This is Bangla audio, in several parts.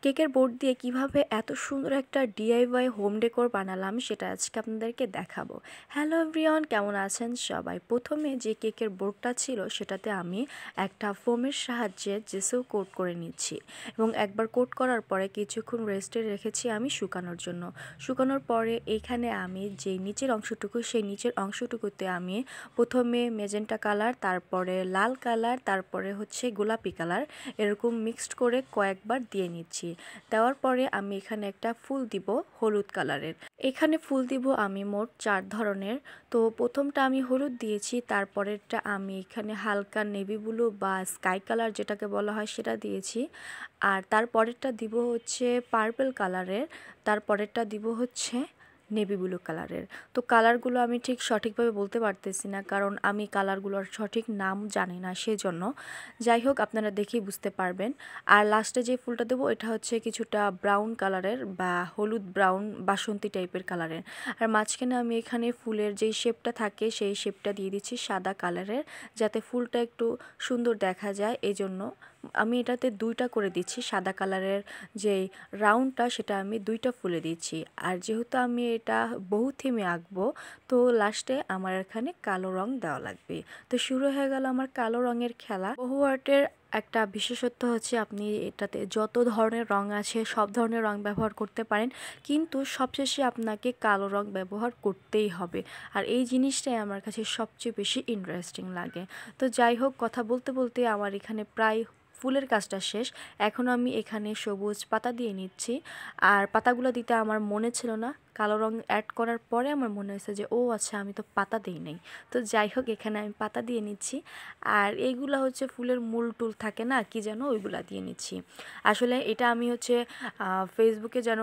কেকের বোর্ড দিয়ে কিভাবে এত সুন্দর একটা ডিআইওয়াই হোম ডেকোর বানালাম সেটা আজকে আপনাদেরকে দেখাবো। হ্যালো এভরিওয়ান, কেমন আছেন সবাই? প্রথমে যে কেকের বোর্ডটা ছিল সেটাতে আমি একটা ফোমের সাহায্যে জেসো কোট করে নিচ্ছি এবং একবার কোট করার পরে কিছুক্ষণ রেস্টে রেখেছি আমি শুকানোর জন্য। শুকানোর পরে এইখানে আমি যে নিচের অংশটুকু সেই নিচের অংশটুকুতে আমি প্রথমে মেজেন্টা কালার, তারপরে লাল কালার, তারপরে হচ্ছে গোলাপি কালার এরকম মিক্সড করে কয়েকবার দিয়ে নিচ্ছি। দেওয়ার পরে আমি এখানে একটা ফুল দিব হলুদ কালারের। এখানে ফুল দিব আমি মোট 4 ধরনের। তো প্রথমটা আমি হলুদ দিয়েছি, তারপরেরটা আমি এখানে হালকা নেভি ব্লু বা স্কাই কালার যেটাকে বলা হয় সেটা দিয়েছি, আর তারপরেরটা দিব হচ্ছে পার্পল কালারের, তারপরেরটা দিব হচ্ছে নেভি ব্লু কালারের। তো কালারগুলো আমি ঠিক সঠিকভাবে বলতে পারতেছি না, কারণ আমি কালারগুলোর সঠিক নাম জানি না, সেজন্য। যাই হোক, আপনারা দেখেই বুঝতে পারবেন। আর লাস্টে যে ফুলটা দেবো এটা হচ্ছে কিছুটা ব্রাউন কালারের বা হলুদ ব্রাউন বাসন্তী টাইপের কালারের। আর মাঝখানে আমি এখানে ফুলের যেই শেপটা থাকে সেই শেপটা দিয়ে দিচ্ছি সাদা কালারের, যাতে ফুলটা একটু সুন্দর দেখা যায়। এই জন্য আমি এটাতে 2টা করে দিচ্ছি। সাদা কালারের যেই রাউন্ডটা সেটা আমি 2টা ফুলে দিচ্ছি। আর যেহেতু আমি এটা বহু থিমে আঁকবো, তো লাস্টে আমার এখানে কালো রং দেওয়া লাগবে। তো শুরু হয়ে গেল আমার কালো রঙের খেলা। বহু আর্টের একটা বিশেষত্ব হচ্ছে আপনি এটাতে যত ধরনের রং আছে সব ধরনের রং ব্যবহার করতে পারেন, কিন্তু সবশেষে আপনাকে কালো রং ব্যবহার করতেই হবে। আর এই জিনিসটাই আমার কাছে সবচেয়ে বেশি ইন্টারেস্টিং লাগে। তো যাই হোক, কথা বলতে বলতে আমার এখানে প্রায় ফুলের কাজটা শেষ। এখন আমি এখানে সবুজ পাতা দিয়ে নিচ্ছি। আর পাতাগুলো দিতে আমার মনে ছিল না, কালো রং অ্যাড করার পরে আমার মনে হয়েছে যে ও আচ্ছা, আমি তো পাতা দিই নাই। তো যাই হোক, এখানে আমি পাতা দিয়ে নিচ্ছি। আর এইগুলো হচ্ছে ফুলের মূল টুল থাকে না, কি যেন, ওইগুলা দিয়ে নিচ্ছি। আসলে এটা আমি হচ্ছে ফেসবুকে যেন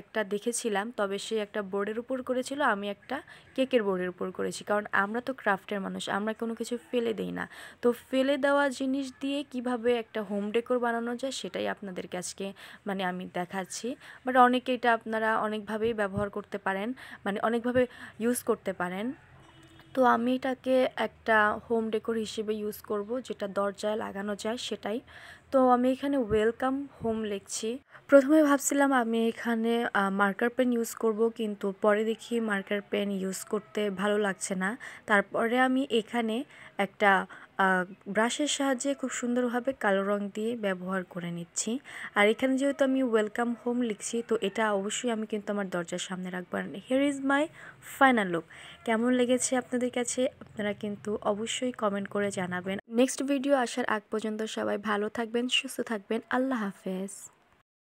একটা দেখেছিলাম, তবে সে একটা বোর্ডের উপর করেছিল, আমি একটা কেকের বোর্ডের উপর করেছি। কারণ আমরা তো ক্রাফটের মানুষ, আমরা কোনো কিছু ফেলে দিই না। তো ফেলে দেওয়া জিনিস দিয়ে কিভাবে একটা হোম ডেকোর বানানো যায় সেটাই আপনাদেরকে আজকে আমি দেখাচ্ছি। বাট অনেকে এটা আপনারা অনেকভাবেই ব্যবহার করতে পারেন, অনেকভাবে ইউজ করতে পারেন। তো আমি এটাকে একটা হোম ডেকোর হিসেবে ইউজ করব, যেটা দরজায় লাগানো যায় সেটাই। তো আমি এখানে ওয়েলকাম হোম লিখছি। প্রথমে ভাবছিলাম আমি এখানে মার্কার পেন ইউজ করব, কিন্তু পরে দেখি মার্কার পেন ইউজ করতে ভালো লাগছে না। তারপরে আমি এখানে একটা ব্রাশের সাহায্যে খুব সুন্দরভাবে কালো রং দিয়ে ব্যবহার করে নিচ্ছি। আর এখানে যেহেতু আমি ওয়েলকাম হোম লিখছি, তো এটা অবশ্যই আমি কিন্তু আমার দরজার সামনে রাখবো। আর here is my final look. কেমন লেগেছে আপনাদের কাছে আপনারা কিন্তু অবশ্যই কমেন্ট করে জানাবেন। নেক্সট ভিডিও আসার আগ পর্যন্ত সবাই ভালো থাকবেন, সুস্থ থাকবেন। আল্লাহ হাফেজ।